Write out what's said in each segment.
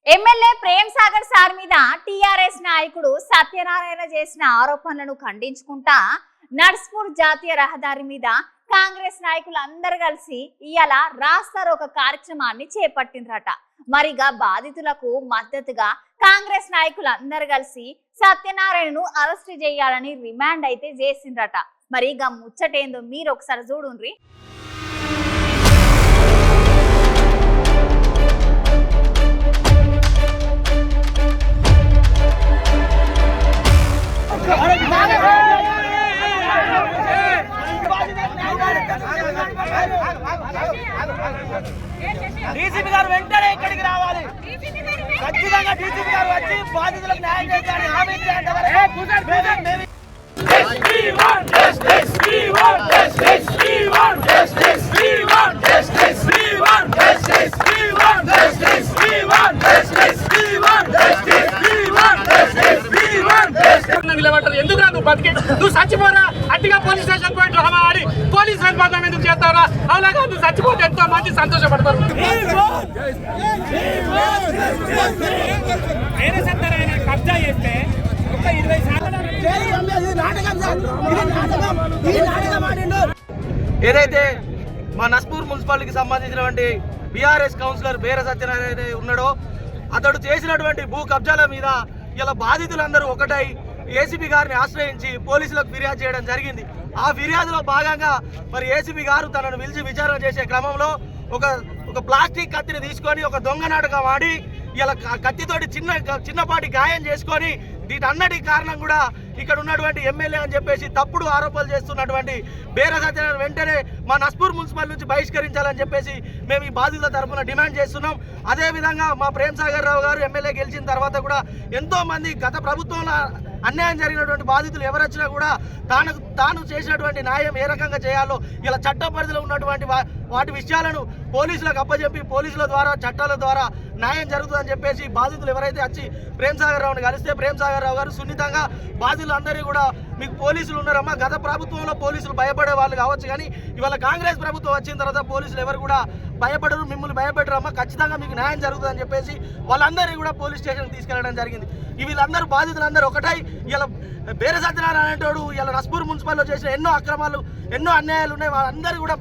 MLA Prem Sagar sir మీద TRS నాయకుడు సత్యనారాయణ చేసిన ఆరోపణలను ఖండించుకుంటా నర్స్పూర్ జాతీయ రహదారి మీద కాంగ్రెస్ నాయకులు అందరూ కలిసి ఇయాల రాస్తారోక కార్యక్రమాన్ని చేపట్టిండ్రట. మరిగా బాధితులకు మద్దతుగా కాంగ్రెస్ నాయకులు అందరూ కలిసి సత్యనారాయణను అరెస్ట్ చేయాలని రిమాండ్ అయితే చేసిండ్రట. మరిగా ముచ్చటేందో మీరు ఒకసారి చూడుండ్రి. డీసీపీ గారు వెంటనే ఇక్కడికి రావాలి. ఖచ్చితంగా డీసీపీ గారు వచ్చి బాధితులకు న్యాయం చేయాలని హామీ నిలబడ్డారు. ఎందుకు రాదు బతికి నువ్వు చచ్చిపోరా, అట్టిగా పోలీస్ స్టేషన్ పోయి డ్రామా ఆడి పోలీస్ బదనాం ఎందుకు చేస్తారా? అలాగా నువ్వు చచ్చిపోతే ఎంతో మంది సంతోషపడతారు. వేరే సత్తారాయణ కబ్జా చేస్తే ఒక 20 ఏదైతే మా నస్పూర్ మున్సిపాలిటీకి సంబంధించినటువంటి బీఆర్ఎస్ కౌన్సిలర్ బేర సత్యనారాయణ ఉన్నాడో అతడు చేసినటువంటి భూ కబ్జాల మీద ఇలా బాధితులందరూ ఒకటై ఏసీపీ గారిని ఆశ్రయించి పోలీసులకు ఫిర్యాదు చేయడం జరిగింది. ఆ ఫిర్యాదులో భాగంగా మరి ఏసీపీ గారు తనను పిలిచి విచారణ చేసే క్రమంలో ఒక ప్లాస్టిక్ కత్తిని తీసుకొని ఒక దొంగ నాటకం ఆడి ఇలా కత్తితోటి చిన్నపాటి గాయం చేసుకొని వీటన్నిటికి కారణం కూడా ఇక్కడ ఉన్నటువంటి ఎమ్మెల్యే అని చెప్పేసి తప్పుడు ఆరోపణలు చేస్తున్నటువంటి బేర సత్యనారాయణ వెంటనే మా నస్పూర్ మున్సిపల్ నుంచి బహిష్కరించాలని చెప్పేసి మేము ఈ బాధితుల తరఫున డిమాండ్ చేస్తున్నాం. అదేవిధంగా మా ప్రేమ్ సాగర్ రావు గారు ఎమ్మెల్యే గెలిచిన తర్వాత కూడా ఎంతో మంది గత ప్రభుత్వంలో అన్యాయం జరిగినటువంటి బాధితులు ఎవరొచ్చినా కూడా తాను చేసినటువంటి న్యాయం ఏ రకంగా చేయాలో ఇలా చట్ట పరిధిలో ఉన్నటువంటి వాటి విషయాలను పోలీసులకు అప్పచెప్పి పోలీసుల ద్వారా చట్టాల ద్వారా న్యాయం జరుగుతుందని చెప్పేసి బాధితులు ఎవరైతే వచ్చి ప్రేమ్ సాగర్ రావుని కలిస్తే ప్రేమ్ సాగర్ రావు గారు సున్నితంగా బాధితులందరినీ కూడా మీకు పోలీసులు ఉన్నారమ్మా, గత ప్రభుత్వంలో పోలీసులు భయపడే వాళ్ళు కావచ్చు కానీ ఇవాళ కాంగ్రెస్ ప్రభుత్వం వచ్చిన తర్వాత పోలీసులు ఎవరు కూడా భయపడరు, మిమ్మల్ని భయపెట్టరమ్మా, ఖచ్చితంగా మీకు న్యాయం జరుగుతుందని చెప్పేసి వాళ్ళందరినీ కూడా పోలీస్ స్టేషన్కి తీసుకెళ్లడం జరిగింది. వీళ్ళందరూ బాధితులందరూ ఒకటై ఇలా బేర సత్యనారాయణ అనేటోడు ఇలా నస్పూర్ మున్సిపాలిటీలో చేసిన ఎన్నో అక్రమాలు ఎన్నో అన్యాయాలు ఉన్నాయి. వాళ్ళందరూ కూడా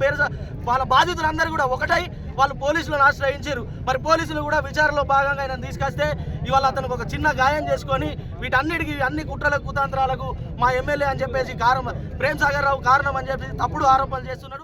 వాళ్ళ బాధితులందరూ కూడా ఒకటై వాళ్ళు పోలీసులను ఆశ్రయించారు. మరి పోలీసులు కూడా విచారణలో భాగంగా ఆయన తీసుకొస్తే ఇవాళ అతనికి ఒక చిన్న గాయం చేసుకొని వీటన్నిటికీ అన్ని కుట్రలకు కుతంత్రాలకు మా ఎమ్మెల్యే అని చెప్పేసి ప్రేమ్ సాగర్ రావు కారణం అని చెప్పేసి తప్పుడు ఆరోపణలు చేస్తున్నాడు.